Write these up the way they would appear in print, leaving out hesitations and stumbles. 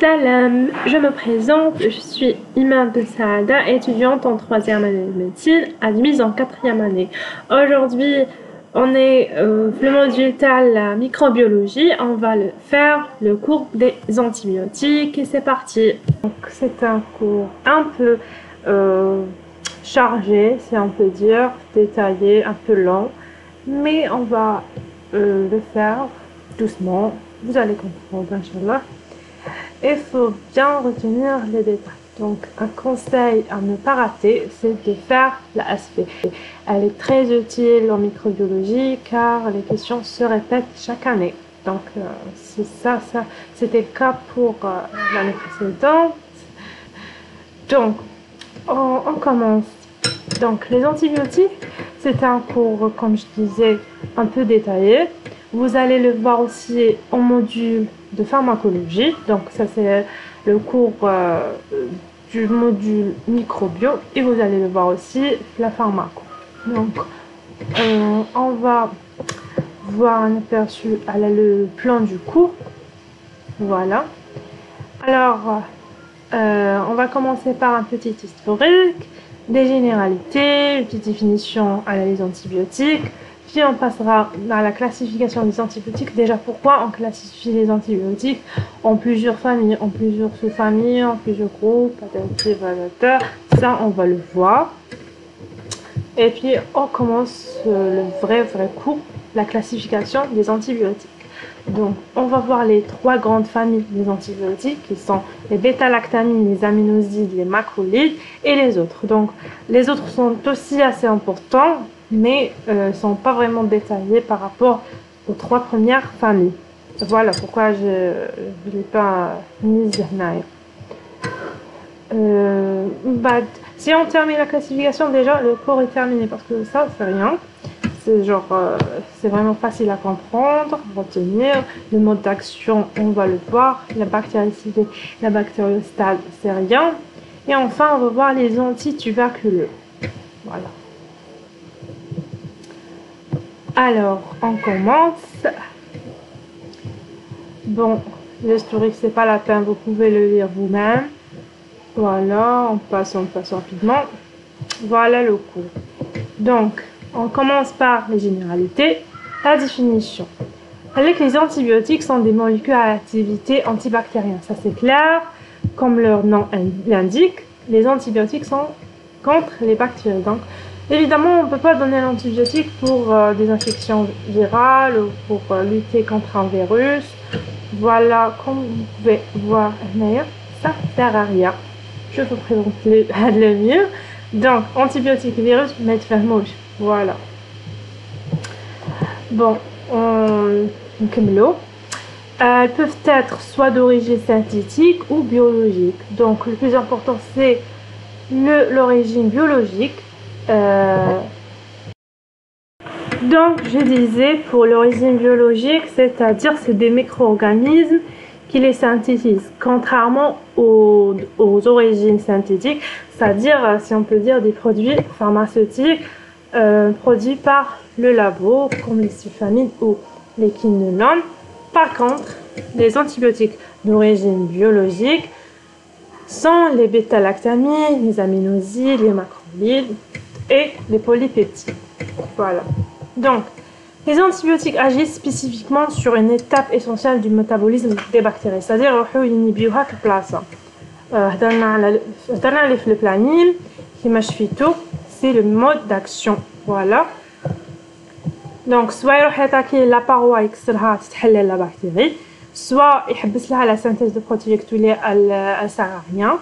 Salam, je me présente, je suis Iman Ben Saada, étudiante en 3e année de médecine, admise en 4e année. Aujourd'hui, on est le module la microbiologie, on va faire le cours des antibiotiques et c'est parti. Donc c'est un cours un peu chargé, si on peut dire, détaillé, un peu long, mais on va le faire doucement, vous allez comprendre, Inch'Allah. Il faut bien retenir les détails. Donc, un conseil à ne pas rater, c'est de faire la SP. Elle est très utile en microbiologie car les questions se répètent chaque année. Donc, c'était le cas pour l'année précédente. Donc, on commence. Donc, les antibiotiques, c'est un cours, comme je disais, un peu détaillé. Vous allez le voir aussi en module de pharmacologie. Donc, ça, c'est le cours du module microbio. Et vous allez le voir aussi la pharmaco. Donc, on va voir un aperçu à le plan du cours. Voilà. Alors, on va commencer par un petit historique, des généralités, une petite définition à l'analyse antibiotique. Puis on passera à la classification des antibiotiques. Déjà, pourquoi on classifie les antibiotiques en plusieurs familles, en plusieurs sous-familles, en plusieurs groupes, ça on va le voir. Et puis on commence le vrai cours, la classification des antibiotiques. Donc, on va voir les trois grandes familles des antibiotiques qui sont les bêta-lactamines, les aminosides, les macrolides et les autres. Donc, les autres sont aussi assez importants, mais ne sont pas vraiment détaillés par rapport aux trois premières familles. Voilà pourquoi je ne l'ai pas mis là. Si on termine la classification, déjà le cours est terminé parce que ça, c'est rien. C'est genre, c'est vraiment facile à comprendre, retenir. Le mode d'action, on va le voir. La bactéricité, la bactériostase, c'est rien. Et enfin, on va voir les antituberculeux. Voilà. Alors, on commence. Bon, l'historique, c'est pas la peine, vous pouvez le lire vous-même. Voilà, on passe rapidement. Voilà le cours. Donc, on commence par les généralités, la définition. Les antibiotiques sont des molécules à activité antibactérienne. Ça c'est clair, comme leur nom l'indique, les antibiotiques sont contre les bactéries. Donc, évidemment, on ne peut pas donner l'antibiotique pour des infections virales ou pour lutter contre un virus. Voilà, comme vous pouvez voir, ça ne sert à rien. Je vous présente le mieux. Donc, antibiotiques, virus, metfahmouch. Voilà. Bon, elles peuvent être soit d'origine synthétique ou biologique. Donc, le plus important, c'est l'origine biologique. Donc, je disais, pour l'origine biologique, c'est-à-dire c'est des micro-organismes qui les synthétisent, contrairement aux origines synthétiques, c'est-à-dire, si on peut dire, des produits pharmaceutiques produits par le labo, comme les sulfamides ou les quinolones. Par contre, les antibiotiques d'origine biologique sont les bêta-lactamines, les aminosides, les macrolides et les polypeptides. Voilà. Donc, les antibiotiques agissent spécifiquement sur une étape essentielle du métabolisme des bactéries, c'est-à-dire qu'ils inhibent la place. Le planning, c'est le mode d'action. Voilà. Donc, soit il attaquer la paroi et تتحلل la bactérie, soit il يحبس لها la synthèse de protéines qui elle sert à rien,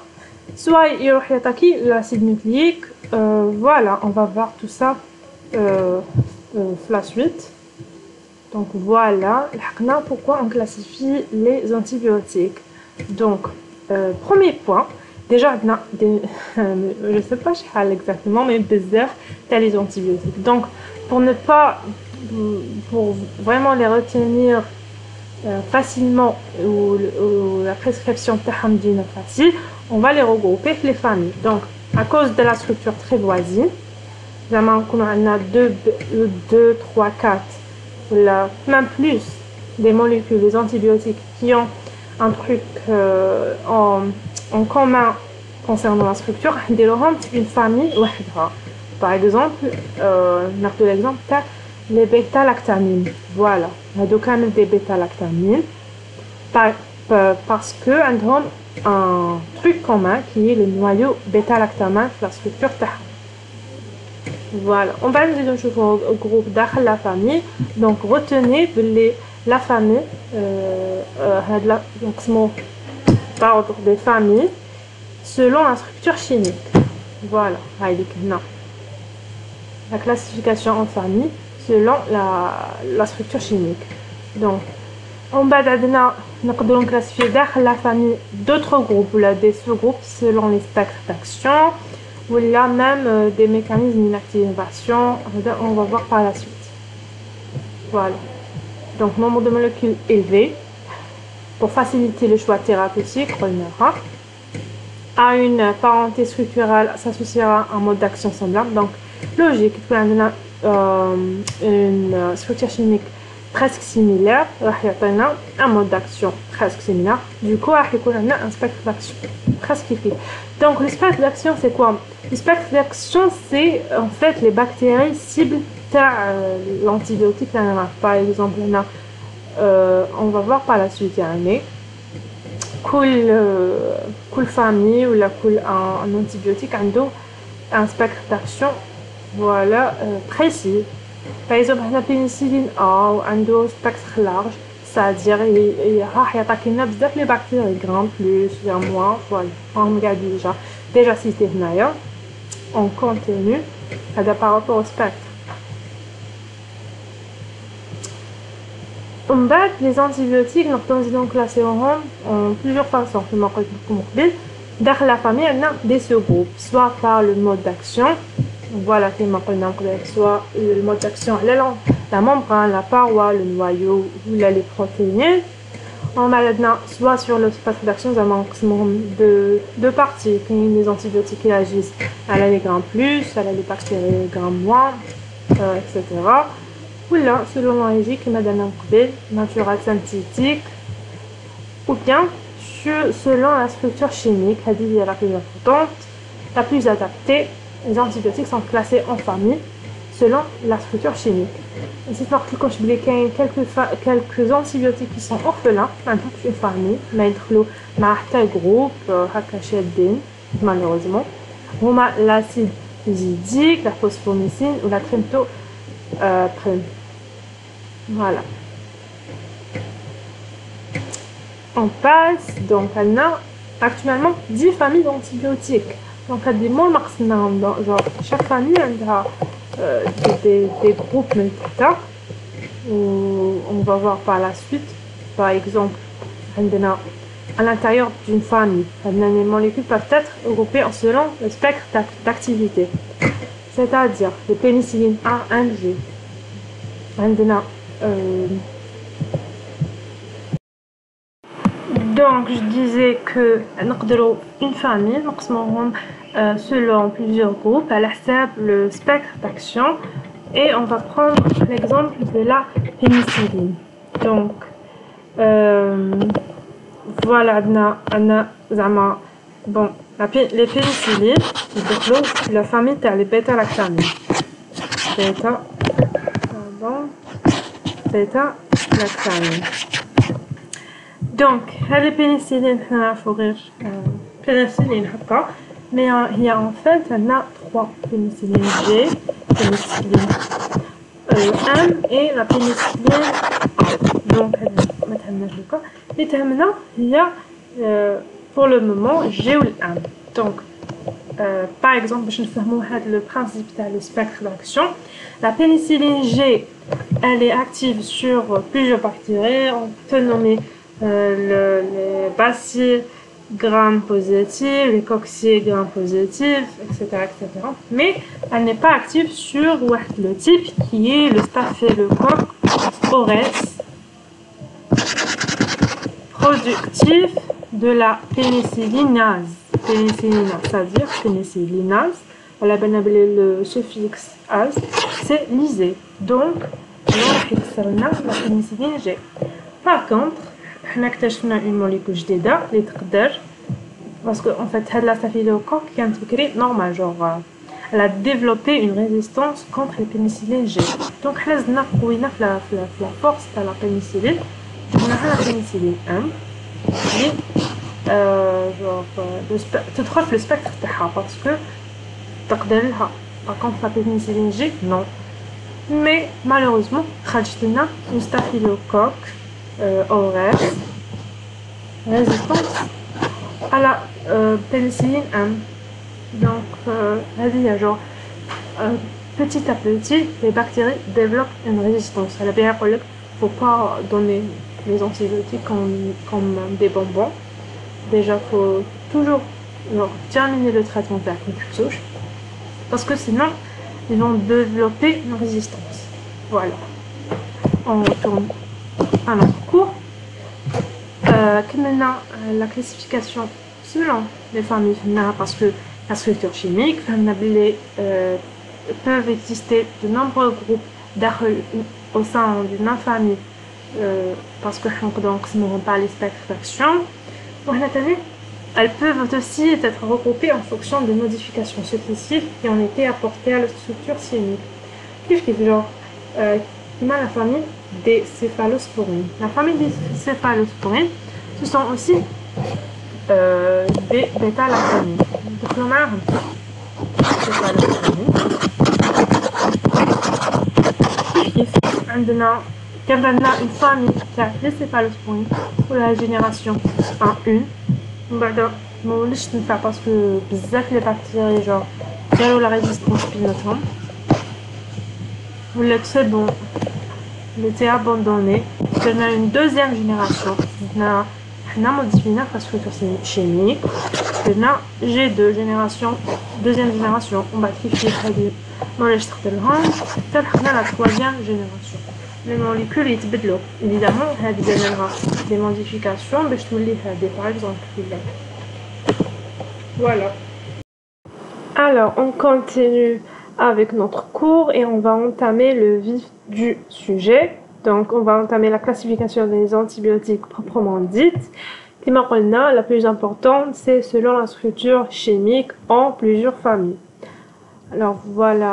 soit il attaquer l'acide nucléique. Voilà, on va voir tout ça la suite. Donc voilà, pourquoi on classifie les antibiotiques. Donc, premier point, déjà, je ne sais pas exactement, mais bzaf, t'as les antibiotiques. Donc, pour vraiment les retenir facilement ou la prescription facile, on va les regrouper les familles. Donc, à cause de la structure très voisine, on a 2, 3, 4, même plus des molécules, des antibiotiques qui ont un truc en commun concernant la structure, c'est une famille وحدها. Par exemple, ناخذ l'exemple تاع les bêta-lactamines. Voilà, هادو كامل des bêta-lactamines parce que عندهم un truc commun qui est le noyau bêta-lactamate la structure تاعها. Voilà, on va nous نشوفوا au groupe داخل la famille. Donc retenez la famille هاد نقسموه par ordre des familles selon la structure chimique. Voilà, la classification en famille selon la structure chimique. Donc, on va classifier dans la famille d'autres groupes ou des sous-groupes selon les spectres d'action ou là même des mécanismes d'inactivation. On va voir par la suite. Voilà. Donc, nombre de molécules élevé pour faciliter le choix thérapeutique, à une parenté structurelle s'associera un mode d'action semblable. Donc, logique, une structure chimique presque similaire, un mode d'action presque similaire. Du coup, on a un spectre d'action presque équivalent. Donc, le spectre d'action, c'est quoi? Le spectre d'action, c'est en fait les bactéries cibles de l'antibiotique. Par exemple, on va voir par la suite. كل famille ou un antibiotique a un spectre d'action voilà précis. Par exemple la pénicilline A a un spectre large, c'est-à-dire il يعطيك لنا بزاف les bactéries grandes plus ou moins. Voilà, on regarde déjà cité هنايا on continue par rapport au spectre. Les antibiotiques nous classés en plusieurs façons. Dans la famille, on a des sous-groupes, soit par le mode d'action, voilà, soit le mode d'action, la membrane, la paroi, le noyau ou les protéines. On a soit sur le spectre d'action, nous avons un maximum de deux parties. Les antibiotiques qui agissent à les grammes plus, à les bactéries grammes moins, etc. Ou là, selon l'origine qui m'a donné un code naturel synthétique, ou bien selon la structure chimique, c'est-à-dire la plus importante, la plus adaptée. Les antibiotiques sont classés en famille selon la structure chimique. Et c'est fort que quand je dis quelques antibiotiques qui sont orphelins, dans toute une famille, mais ils groupe, malheureusement, on a l'acide usidique, la phosphomycine ou la trimetoprine. Voilà. On passe donc à actuellement 10 familles d'antibiotiques. Donc à des mots genre chaque famille a des groupes multiples où on va voir par la suite. Par exemple, à l'intérieur d'une famille, les molécules peuvent être regroupées selon le spectre d'activité. C'est-à-dire les pénicillines A, 1G. Donc je disais que une famille selon plusieurs groupes à le spectre d'action et on va prendre l'exemple de la pénicilline. Donc voilà, bon, les pénicillines la famille les bêta-lactamines. Bêta-lactamine. Donc, les pénicillines, mais il y a en fait trois pénicillines G, pénicilline M et la pénicilline A. Donc, il y a pour le moment G ou M. Donc, par exemple, je vais vous montrer le principe du spectre d'action. La pénicilline G, elle est active sur plusieurs bactéries. On peut nommer les bacilles gram-positifs, les cocci gram-positifs, etc., etc. Mais elle n'est pas active sur le type qui est le staphylocoque aureus, productif de la pénicillinase. C'est-à-dire pénicillinase, on a le suffixe as, c'est lysé. Donc, on a la pénicilline G. Par contre, حنا اكتشفنا une molécule جديدة اللي تقدر باسكو en fait هاد لا staphylocoque كانت بكري normal genre elle a développé une résistance contre les pénicillines G. Donc حنا زدنا قوينا في la force تاع la pénicilline جبناها la pénicilline M اللي genre تدخل في السبيكتر تاعها باسكو تقدر لها. Par contre la pénicilline G non. Mais malheureusement خرجت لنا une staphylocoque aureus résistante à la pénicilline M. Donc genre petit à petit les bactéries développent une résistance. Elle a bien dit faut pas donner les antibiotiques comme des bonbons. Déjà faut toujours genre, terminer le traitement de la souche parce que sinon ils vont développer une résistance. Voilà. On retourne à notre cours. Maintenant la classification selon les familles parce que la structure chimique peuvent exister de nombreux groupes au sein d'une famille parce que donc ne sont pas les spectres d'action. Elles peuvent aussi être regroupées en fonction des modifications successives qui ont été apportées à la structure chimique. Genre la famille des céphalosporines. La famille des céphalosporines, ce sont aussi des bêta-lactamines. Donc le marron, عندنا une famille تاع les céphalosporines pour la génération 1 ومن بعد ما وليتش تنفع باسكو بزاف لي بكتيريا genre داروا la résistance بيناتهم ولات سي بون اللي تي abandonné. درنا une deuxième génération حنا موديفينا la structure chimique درنا G2 génération deuxième génération ومن بعد كيف هادي ماوليش تقدرهم حتى لحقنا la troisième génération. Les molécules يتبدلوا évidemment هادي درنا لها des modifications باش تولي هادي par exemple. Voilà. Alors on continue avec notre cours et on va entamer le vif du sujet. Donc on va entamer la classification des antibiotiques proprement dite. La plus importante, c'est selon la structure chimique en plusieurs familles. Alors voilà,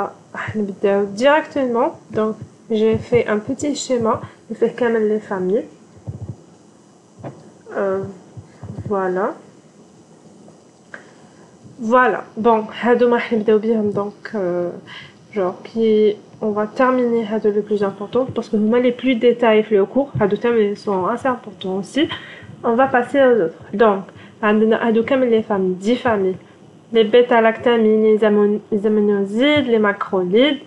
directement. Donc j'ai fait un petit schéma de faire quand même les familles. Voilà. Voilà. Bon, donc genre qui on va terminer le plus important parce que moi les plus détaillés le cours ils sont assez importants aussi. On va passer aux autres. Donc les familles 10 familles, les bêta-lactamines, les aminosides, les macrolides,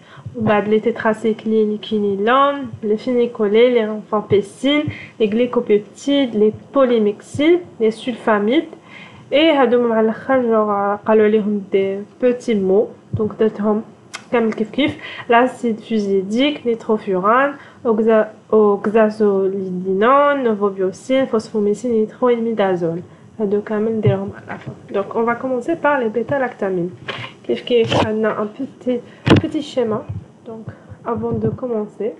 les tétracyclines, les quinylones, les phénicolées, les rifampicines, les glycopeptides, les polymyxines, les sulfamides. Et genre des petits mots donc l'acide fusidique, nitropurane, oxazolidinone, novobiocine, phosphomycine, nitroimidazole. Donc on va commencer par les bêta-lactamines. On a un petit schéma donc avant de commencer.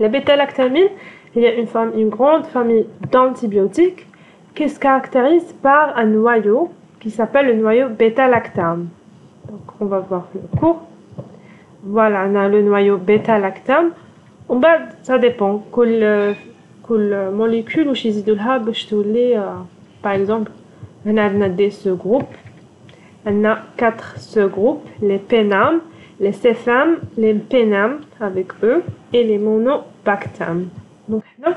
Les bêta-lactamines, il y a une grande famille d'antibiotiques qui se caractérise par un noyau qui s'appelle le noyau bêta-lactame. Donc on va voir le cours. Voilà, on a le noyau bêta-lactame. Ça dépend. Quelle molécule ou par exemple, on a des sous-groupes. On a 4 sous-groupes, les pénames, les céphames, les pénames avec eux et les monobactames. Donc là,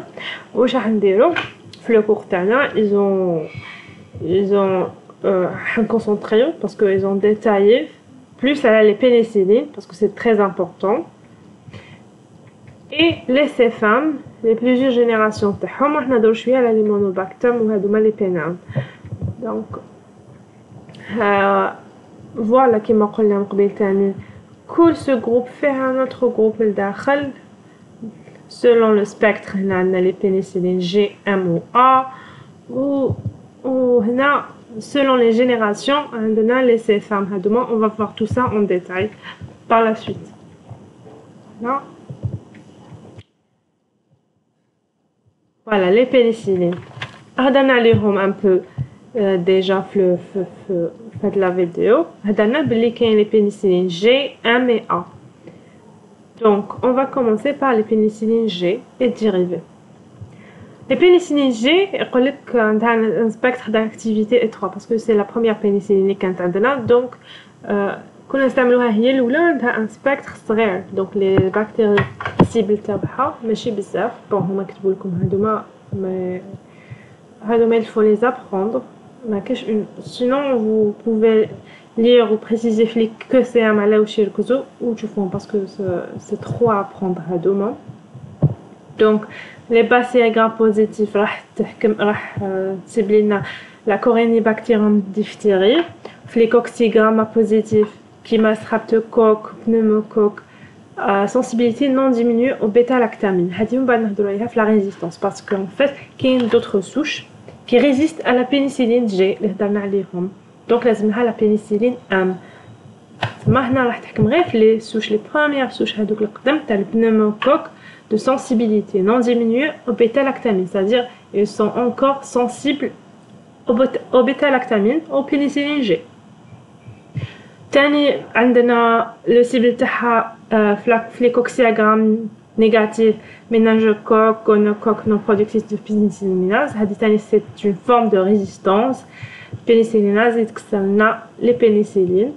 le cours ils ont concentré parce qu'ils ont détaillé plus les pénicillines parce que c'est très important et les céphames les plusieurs générations les monobactames ou les pénames. Donc voilà qui m'a dit كل ce groupe fait un autre groupe الداخل selon le spectre. On a les pénicillines G, M ou A ou selon les générations on a les céphames. On va voir tout ça en détail par la suite. Là. Voilà, les pénicillines. هضرنا عليهم un peu déjà في هاد la vidéo. هضرنا بلي كاين les pénicillines G, M et A. Donc, on va commencer par les pénicillines G et dérivés. Les pénicillines G, يقول لك عندها un spectre d'activité étroit parce que c'est la première pénicilline اللي كانت عندنا. Donc, كنا نستعملوها هي الأولى عندها un spectre صغير. Donc, les bactéries cibles تاعها ماشي بزاف. Bon, هما كتبوا لكم هادوما il faut les apprendre. Sinon, vous pouvez lire ou préciser que c'est un malais ou tu fais parce que c'est trop à apprendre à demain. Donc, les bacilles gram positifs, la Corynebacterium diphtérie, les coccigram positifs, qui m'a streptocoque, pneumocoque, sensibilité non diminuée au bêta-lactamine. La résistance parce qu'en fait, il y a d'autres souches qui résistent à la pénicilline G. Donc, la pénicilline M. Maintenant, on va les souches, les premières souches, le pneumocoque de sensibilité non diminuée au bêta-lactamine. C'est-à-dire, ils sont encore sensibles au bêta-lactamine, au pénicilline G. تاني عندنا le cible تاعها فليكوكسياغرام négatif méningocoque gonocoque non productrice de pénicillinase. هذه تاني c'est une forme de résistance pénicillinase يتكسرنا les pénicillines.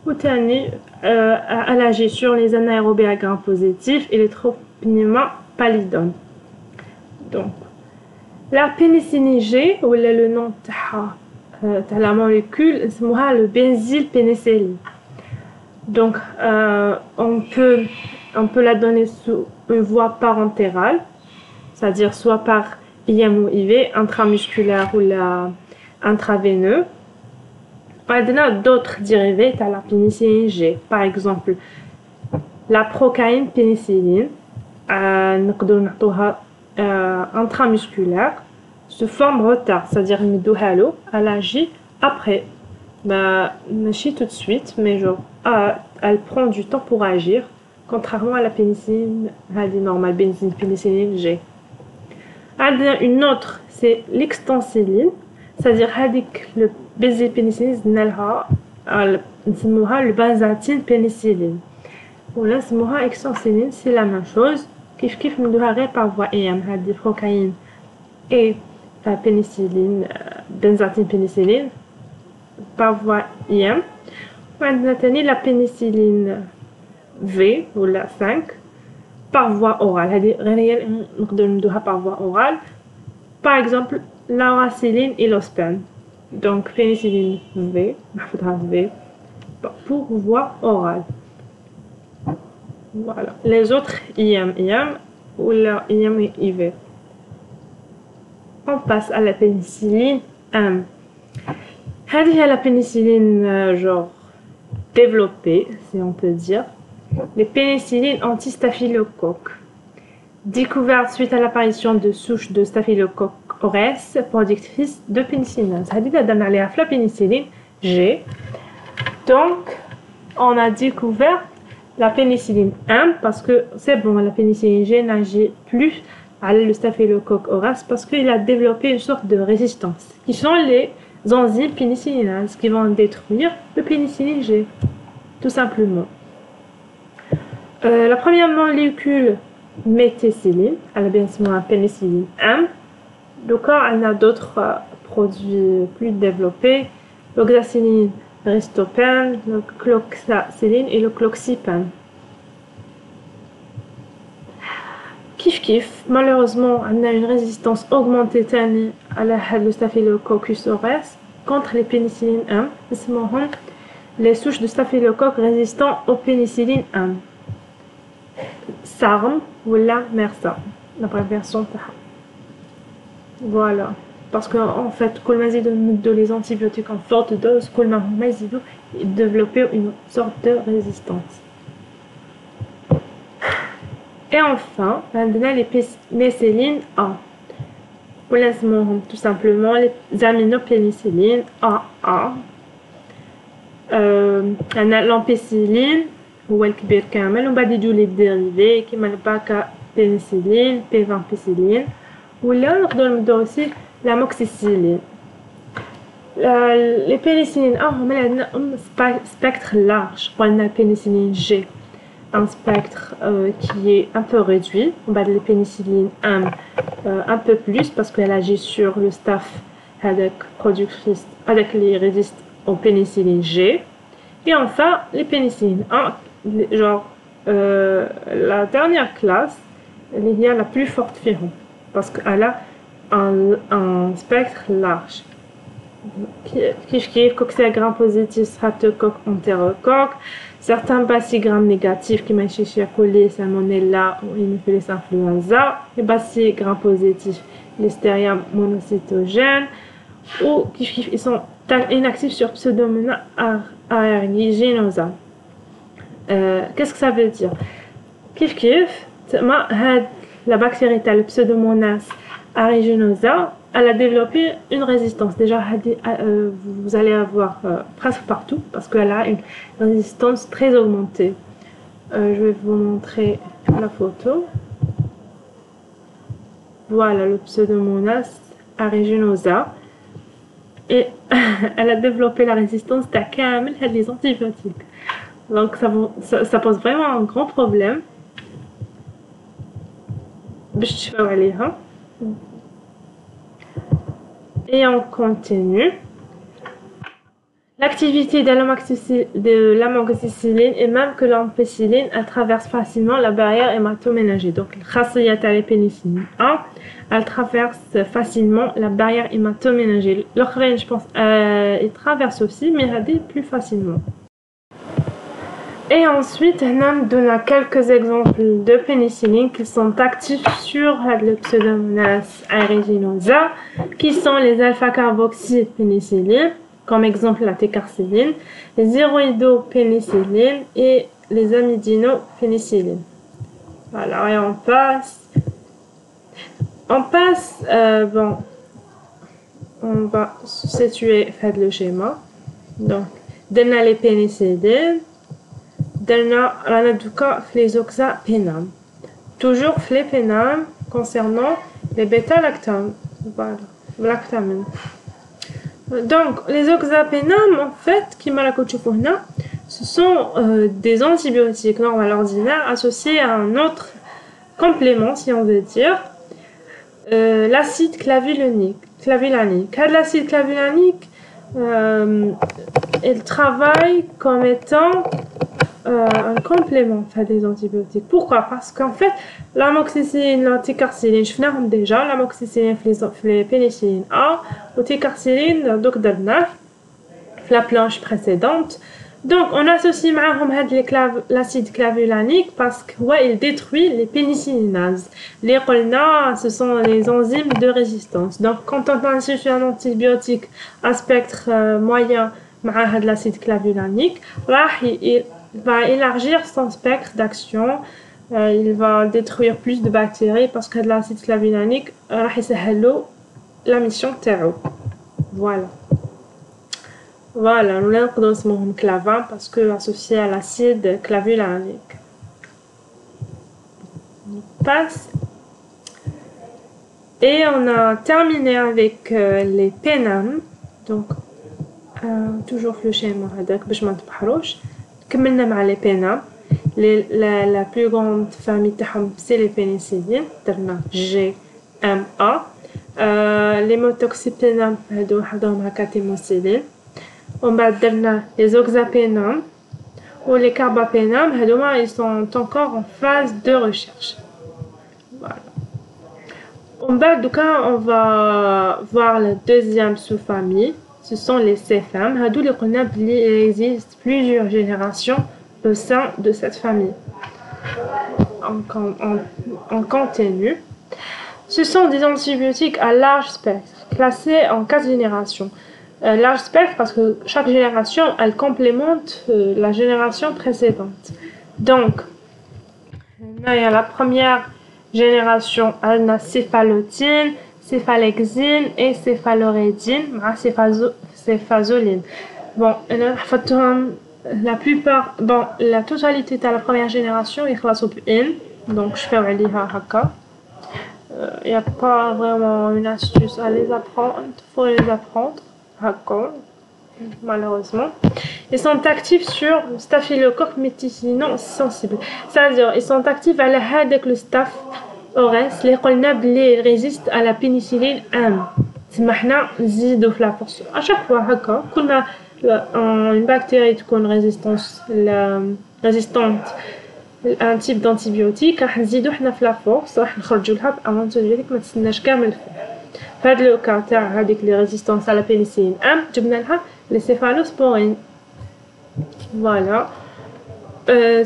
وتاني elle agit sur les anaérobes à gram positif et les tropinema pallidone. Donc la pénicilline G ou le nom تاعها la molécule اسمها le benzylpénicilline. Donc on peut la donner sous une voie parentérale, c'est-à-dire soit par IM ou IV, intramusculaire ou intraveineux. On a d'autres dérivés à la pénicilline G, par exemple la procaïne pénicilline, intramusculaire, se forme retard, c'est-à-dire elle agit après, pas tout de suite, mais genre elle prend du temps pour agir, contrairement à la pénicilline normale, pénicilline G. Une autre, c'est l'extensiline, c'est-à-dire le benzylpénicilline le benzatine pénicilline. Ou là, extensiline, c'est la même chose, kif me par voie IM, procaïne et la pénicilline, benzatine pénicilline, par voie IM. On a la pénicilline V ou la 5 par voie orale. Par voie orale. Par exemple, la racilline et l'ospène. Donc, pénicilline V, V pour voie orale. Voilà. Les autres IM ou la IM et IV. On passe à la pénicilline M. Il y a la pénicilline genre développée, si on peut dire. Les pénicillines anti-staphylocoque. Découverte suite à l'apparition de souches de staphylocoque aureus productrices de pénicillinase. La pénicilline G. Donc, on a découvert la pénicilline M parce que c'est bon, la pénicilline G n'agit plus à le staphylocoque aureus parce qu'il a développé une sorte de résistance qui sont les enzymes pénicillinases qui vont détruire le pénicilline G, tout simplement. La première molécule méthicilline, elle a bien sûr la pénicilline M. Donc, elle a d'autres produits plus développés, l'oxacilline, ristopène, le cloxacilline et le cloxipène. Kif, malheureusement, on a une résistance augmentée à le staphylococcus aureus contre les pénicillines M. Les souches de staphylocoque résistants aux pénicillines M. SARM ou la MERSA, la version. Voilà. Parce qu'en fait, de les antibiotiques en forte dose, développer une sorte de résistance. Et enfin, on a les pénicillines A. Tout simplement les aminopénicillines AA. On a l'ampicilline, ou le kbir kamel, on va déduire les dérivés, qui sont le bacapénicilline, P20pénicilline, ولا نقدروا نبداو aussi l'amoxicilline. Les pénicillines A هما عندنا spectre large. On a pénicilline G, un spectre qui est un peu réduit. On va les pénicillines M un peu plus parce qu'elle agit sur le staph avec les résistent aux pénicillines G. Et enfin les pénicillines A, genre la dernière classe, il y a la plus forte firme parce qu'elle a un spectre large. Qui coxé gram positif, streptocoque, entérocoque, certains bacilles négatifs qui m'achètent à coller salmonella ou Haemophilus influenza, les bacilles gram positifs, Listeria monocytogène, ou qui ils sont inactifs sur Pseudomonas aeruginosa. Qu'est-ce que ça veut dire? La bactérie Pseudomonas aeruginosa, elle a développé une résistance. Déjà, vous allez avoir presque partout parce qu'elle a une résistance très augmentée. Je vais vous montrer la photo. Voilà le Pseudomonas aeruginosa. Et elle a développé la résistance d'Akamel à des antibiotiques. Donc ça pose vraiment un grand problème. Et on continue. L'activité de l'amoxicilline et même que l'ampicilline, elle traverse facilement la barrière hématoménagée. Donc, la pénicilline A, elle traverse facilement la barrière hématoménagée. L'autre, je pense, il traverse aussi, mais elle plus facilement. Et ensuite, on donne quelques exemples de pénicilline qui sont actifs sur le Pseudomonas aeruginosa, qui sont les alpha-carboxypénicillines, comme exemple la técarcilline, les iroidopénicillines et les amidinopénicillines. Voilà, et on passe. Bon, on va situer le schéma. Donc, donne les pénicillines. رانا دوكا في les oxapénam. Toujours في les pénam concernant les bêta-lactam. Voilà, lactamine. Donc, les oxapénam, en fait, qui ce sont des antibiotiques normaux ordinaires associés à un autre complément, si on veut dire, l'acide clavulanique. L'acide clavulanique, il travaille comme étant un complément des antibiotiques. Pourquoi? Parce qu'en fait, l'amoxicilline, la técarcilline, je viens déjà, l'amoxicilline, les pénicillines A, la técarcilline, donc la planche précédente. Donc, on associe l'acide clavulanique parce qu'il détruit les pénicillinases. Les qulna, ce sont les enzymes de résistance. Donc, quand on associe un antibiotique à spectre moyen à l'acide clavulanique, il va élargir son spectre d'action, il va détruire plus de bactéries parce que l'acide clavulanique va la mission terreau. Voilà. Voilà, nous l'avons clavin parce que associé à l'acide clavulanique. On passe. Et on a terminé avec les pénam. Donc, toujours le schéma هذاك باش ما نتبحروش. كملنا مع les pénam. La plus grande famille تاعهم c'est les pénicillines. درنا G, M, A. Les motoxypénam هادو وحدهم هكا تيموسيلين. ومن بعد درنا les oxapénam ou les carbapénam. هادوما ils sont encore en phase de recherche. Voilà. En bas, on va voir la deuxième sous-famille. Ce sont les céphem. Il existe plusieurs générations au sein de cette famille. En continu. Ce sont des antibiotiques à large spectre, classés en 4 générations. Large spectre parce que chaque génération, elle complémente la génération précédente. Donc, il y a la première génération, elle a céphalotine, céphalexine et céphalorédine, céphazoline. Bon, la plupart, bon, la totalité de la première génération, il y a donc je fais haka. Il n'y a pas vraiment une astuce à les apprendre. Il faut les apprendre. Malheureusement. Ils sont actifs sur staphylocoque méticillinum sensible. C'est-à-dire, ils sont actifs à la avec le staph aureus, les قلنا اللي résistent à la pénicilline M. تسمى حنا نزيدو في la force. À chaque fois هكا كل ما une bactérie تكون résistante à un type d'antibiotique راح نزيدو حنا في la force راح نخرجوا لها بانتيبيوتيك ما تستناش كامل في هذا لو كا تاع هذيك لي ريزيستونس على pénicilline M جبنا لها les céphalosporines. Voilà.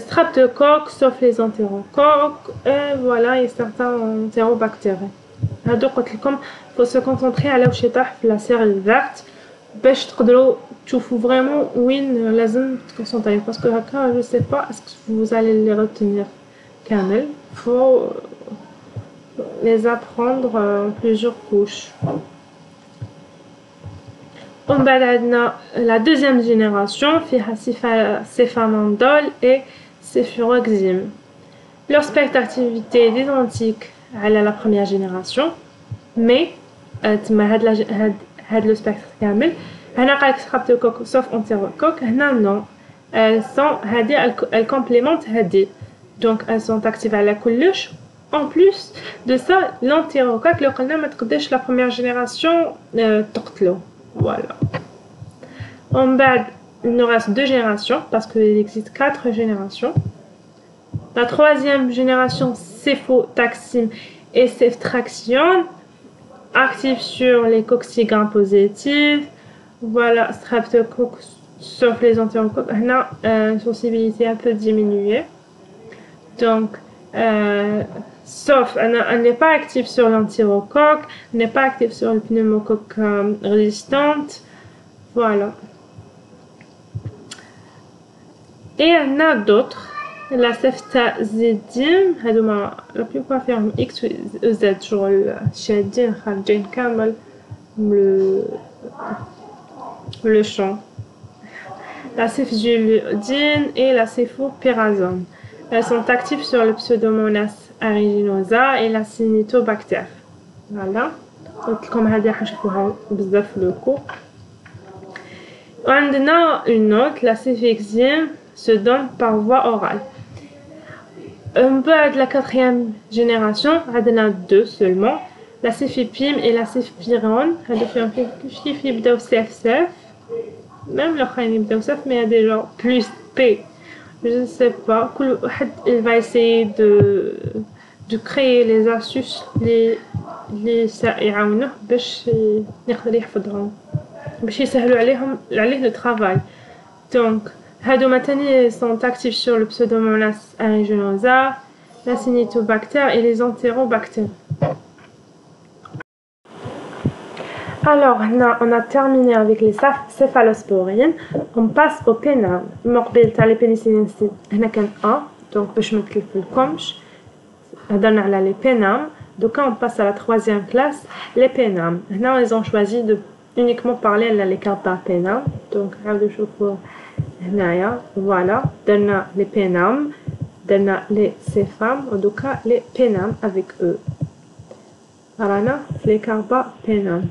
Streptocoques, sauf les entérocoques. Et voilà, il y a certains entérobactéries. هادو قلت لكم faut se concentrer على واش يطيح في la céréale verte باش تقدروا تشوفوا vraiment وين لازم تكونسونطريو parce que هكا je sais pas est-ce que vous allez les retenir كامل. Faut les apprendre en plusieurs couches. On va la deuxième génération, céphamandole et céphuroxime. Leur spectre d'activité est identique à la première génération, mais le spectre كامل هنا قالك streptocoque sauf entérocoque هنا non. Elles complémentent هادي. Donc elles sont actives à la كلش. En plus de ça, l'entérocoque اللي قلنا ما تقدرش la première génération تقتلو. Voilà. En bas, il nous reste 2 générations parce qu'il existe 4 générations. La troisième génération, céphotaxime et ceftraxione, active sur les cocci-gram positifs. Voilà, streptocoque sauf les entérocoques. On a une sensibilité un peu diminuée. Donc, sauf, elle n'est pas active sur l'entérocoque, elle n'est pas active sur le pneumocoque résistante. Voilà. Et il y en a d'autres. La ceftazidime, la plupart ferment X ou Z, genre le shadin, kharjin kamal, le champ. La cefzulidine et la cefopyrazone. Elles sont actives sur le Pseudomonas aeruginosa et la Cyanidobacter. Voilà. Comme هذه حنشوفوها بزاف في le cours. عندنا une autre, la cefixime se donne par voie orale. On peut être la quatrième génération, عندنا 2 seulement, la cefipime et la cefpirone. هادو فيهم كيف يبداو سف même الاخرين يبداو سف mais il y a des gens plus P. Je ne sais pas. Il va essayer de créer les astuces اللي يعاونوه باش يقدر يحفظهم باش يسهلوا عليه le travail. Donc هادو تاني sont actifs sur le Pseudomonas aeruginosa, la Cyanidobacter et les entérobactéries. Alors, on a terminé avec les céphalosporines. On passe au pénam. المقبل تاع les pénicillines هنا كان A, donc باش ما نتلفلكمش هضرنا على les pénam. Donc on passe à la troisième classe, les pénam. Maintenant ils ont choisi de uniquement parler à les carbapenam. Donc عاودوا شوفوا هنايا. Voilà, درنا les pénam, درنا les cépham, en tout cas les pénam avec eux. رانا les carbapenam.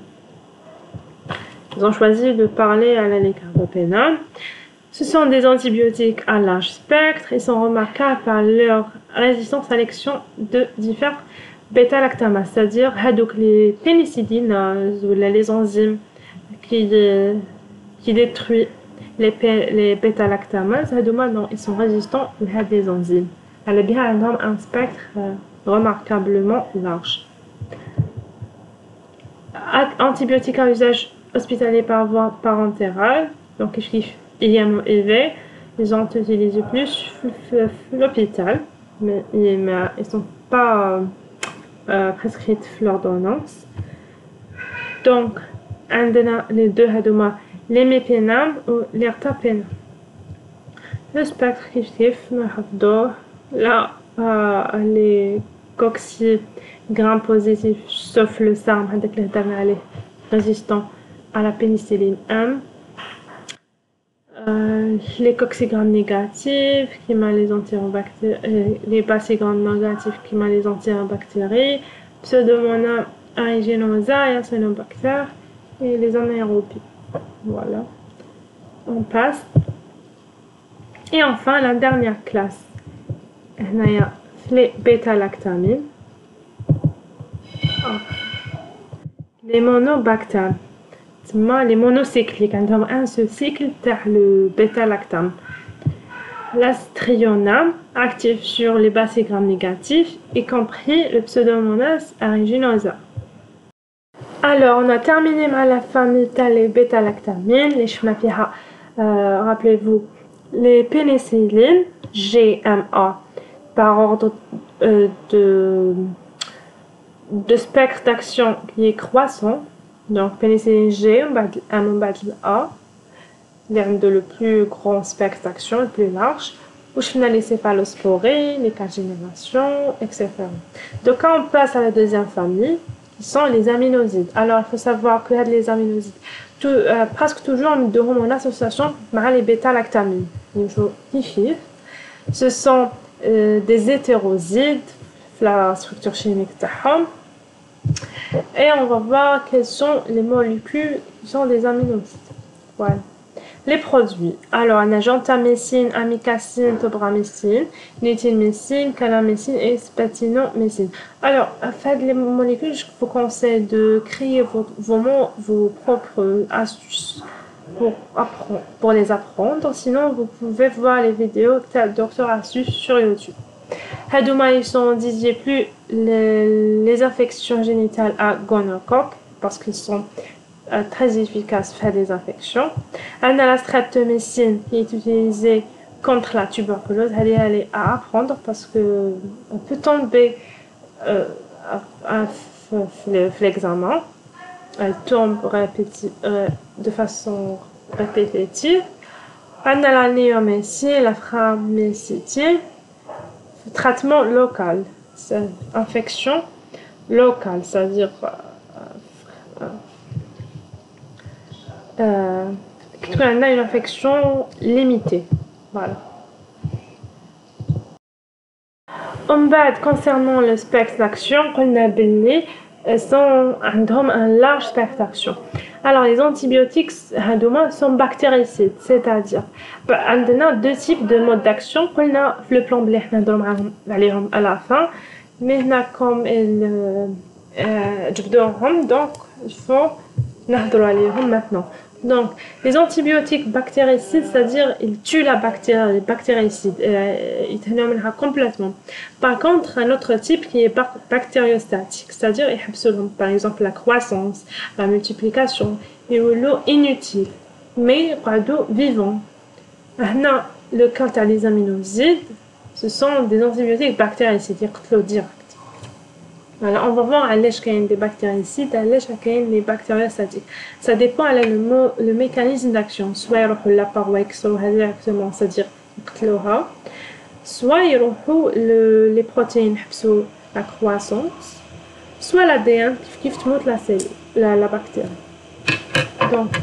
Ils ont choisi de parler à la carbapenam. Ce sont des antibiotiques à large spectre. Ils sont remarquables par leur résistance à l'action de divers bêta-lactamases, c'est-à-dire les pénicillines ou les enzymes qui détruisent les bêta-lactamases. Non, ils sont résistants à des enzymes. Elle a bien un spectre remarquablement large. Antibiotiques à usage hospitalier par voie parentérale, donc IM élevé, ils ont utilisé plus l'hôpital, mais ils ne sont pas prescrites l'ordonnance. Donc, les deux hadoma, l'hémépénam ou l'ertapenam. Le spectre là, les cocci-gram positifs, sauf le SARM, résistant à la pénicilline M. Les cocci-gram négatifs qui m'a les entérobactéries, les bacilles-gram négatifs qui m'a les entérobactéries, Pseudomonas aeruginosa et cyanobactères et les anaérobies. Voilà. On passe. Et enfin, la dernière classe. Les bêta-lactamines. Les monobactères. Les monocycliques. Ils ont un seul cycle, le bêta-lactame. L'astriona, actif sur les bacilles négatifs, y compris le Pseudomonas aeruginosa. Alors, on a terminé avec la famille des bêta-lactamines. Les chnapiha, rappelez-vous, les pénicillines, GMA, par ordre de spectre d'action qui est croissant. Donc, pénicilline G, on bat A. De le plus grand spectre d'action, le plus large, où je les céphalosporines, les 4 générations, etc. Donc, quand on passe à la deuxième famille, qui sont les aminosides. Alors, il faut savoir que les aminosides, presque toujours, nous devons en association avec les bêta-lactamines. Ce sont des hétérosides, la structure chimique d'ahom. Et on va voir quelles sont les molécules qui sont des aminosides. Voilà. Les produits. Alors, on a gentamicine, amicacine, tobramycine, nitylmycine, calamycine et spatinomycine. Alors, faites les molécules, je vous conseille de créer vos propres astuces pour les apprendre. Sinon, vous pouvez voir les vidéos de Dr Astuce sur YouTube. Hadouma, ils sont dédiés plus les infections génitales à gonocoque parce qu'ils sont très efficaces pour faire des infections. On a la streptomycine qui est utilisée contre la tuberculose. Elle est à apprendre parce que on peut tomber l'examen. Elle tombe de façon répétitive. On a la néomycine, la framicitine. Traitement local, c'est infection locale, c'est-à-dire qu'on a une infection limitée. Voilà. Concernant le spectre d'action, on a un large spectre d'action. Alors, les antibiotiques sont bactéricides, c'est-à-dire, on a deux types de modes d'action. On a le plan bleu à la fin, mais comme donc il faut maintenant. Donc, les antibiotiques bactéricides, c'est-à-dire ils tuent la bactérie, les bactéricides, ils terminent complètement. Par contre, un autre type qui est bactériostatique, c'est-à-dire par exemple la croissance, la multiplication, et l'eau inutile, mais vivant. Maintenant, le cas des aminosides, ce sont des antibiotiques bactéricides, c'est-à-dire direct. Voilà, on va voir à l'âge qu'il y a des bactéricides, à l'âge qu'il y a des bactériostatiques. Ça dépend le mécanisme d'action. Soit ils la paroi directement, c'est-à-dire soit les protéines la croissance, soit l'ADN qui monte la bactérie. Donc,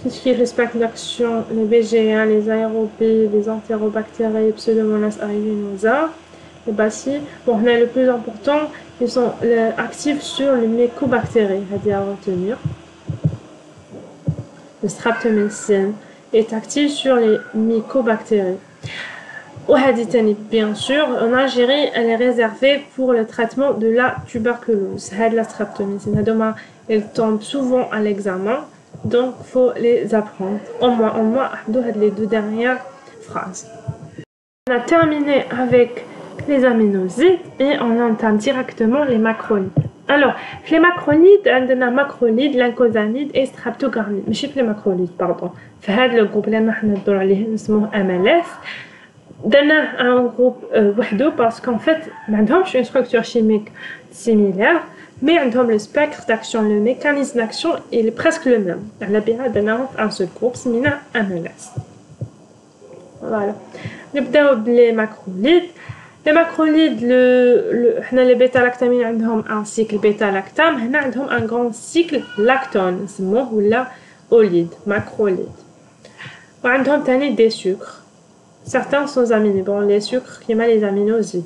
qu'est-ce qui est le spectre d'action, les BG1, les aérobies, les entérobactéries, Pseudomonas aeruginosa, les bacilles. Bon, on a le plus important, ils sont actifs sur les mycobactéries, à retenir. Le streptomycine est actif sur les mycobactéries. Bien sûr, en Algérie, elle est réservée pour le traitement de la tuberculose. La streptomycine, elle tombe souvent à l'examen, donc il faut les apprendre. Au moins, les deux dernières phrases. On a terminé avec les aminosides et on entame directement les macrolides. Alors, les macrolides, on a macrolides, lyncosanides et streptogarnides. Mais les macrolides, pardon. Le groupe اللي نحن عليه اسمه MLS. Dans un groupe parce qu'en fait, maintenant, j'ai une structure chimique similaire, mais le spectre d'action, le mécanisme d'action est presque le même. On a un seul groupe, c'est MLS. Voilà. Nous بداو les macrolides. Les macrolides, les bêta-lactamines ont un cycle bêta-lactame, ils ont un grand cycle lactone, c'est ou la olide, macrolide. Ils ont des sucres. Certains sont aminés, bon, les sucres qui sont les aminosides.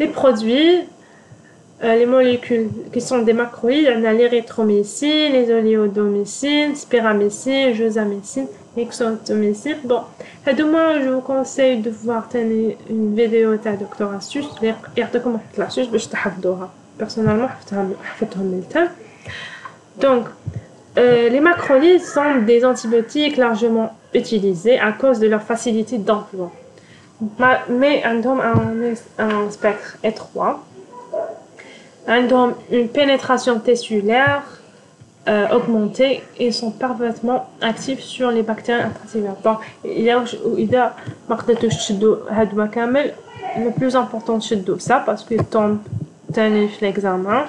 Les produits, les molécules qui sont des macrolides, on a l'érythromycine, les oligodomycines, spiramycine, josamycine, exotomycine. Bon, moi je vous conseille de voir une vidéo de Dr. Astuce, يعطيكم واحد l'astuce باش تحفظوها. Personnellement, حفظتهم من temps. Donc, les macrolides sont des antibiotiques largement utilisés à cause de leur facilité d'emploi. Mais عندهم un spectre étroit. Une pénétration tissulaire augmentée et sont parfaitement actifs sur les bactéries intracellulaires. Donc, إذا ما قدرتوش تشدوا هاد ما كامل, le plus important تشدوا ça parce que tombe تاني في l'examen.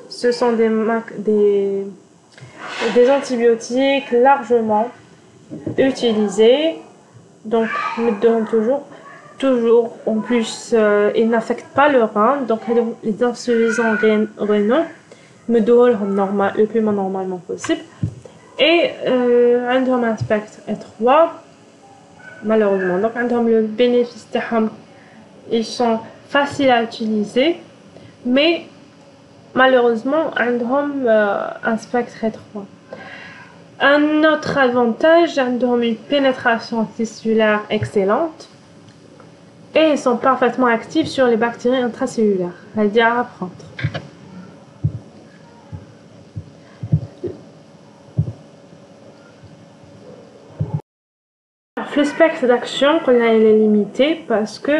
Ce sont des antibiotiques largement utilisés. Donc, nous toujours en plus ils n'affectent pas le rein, donc les insuffisants rénaux me donnent le plus normalement possible. Et عندهم un spectre étroit malheureusement. Donc عندهم le bénéfice تاعهم, ils sont faciles à utiliser, mais malheureusement عندهم un spectre étroit. Un autre avantage, عندهم une pénétration tissulaire excellente. Et ils sont parfaitement actifs sur les bactéries intracellulaires. C'est à apprendre. Le spectre d'action, il est limité parce que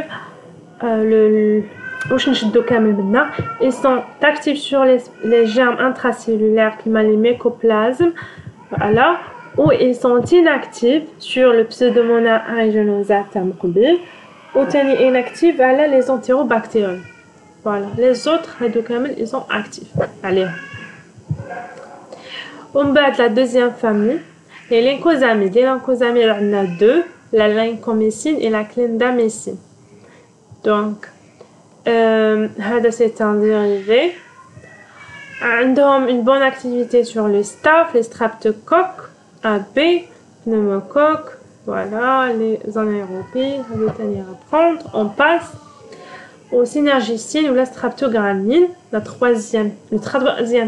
ils sont actifs sur les germes intracellulaires qui m'a les mycoplasmes, voilà, ou ils sont inactifs sur le Pseudomonas aeruginosa tamqbil. Ou inactifs à les entérobactéries. Voilà. Les autres, ils sont actifs. Allez. On bat la deuxième famille. Les lyncosamides. Les lyncosamides, on a deux. La lincomycine et la clindamycine. Donc, c'est un dérivé. Ils ont une bonne activité sur le staph, les streptocoques, AB, pneumocoques. Voilà, les anaérobies, à prendre. On passe aux synergicines ou la streptogramine, le troisième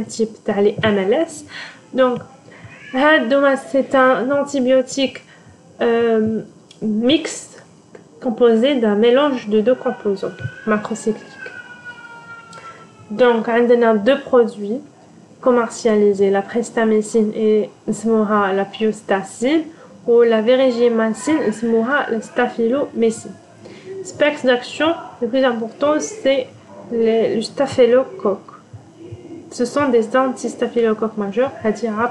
type de MLS. Donc, c'est un antibiotique mixte composé d'un mélange de deux composants macrocycliques. Donc, on a deux produits commercialisés, la prestamycine et la piostacine, ou la vérigimycine et la staphylomycine. Spectre d'action, le plus important, c'est le staphylocoque. Ce sont des antistaphylocoques majeurs, c'est-à-dire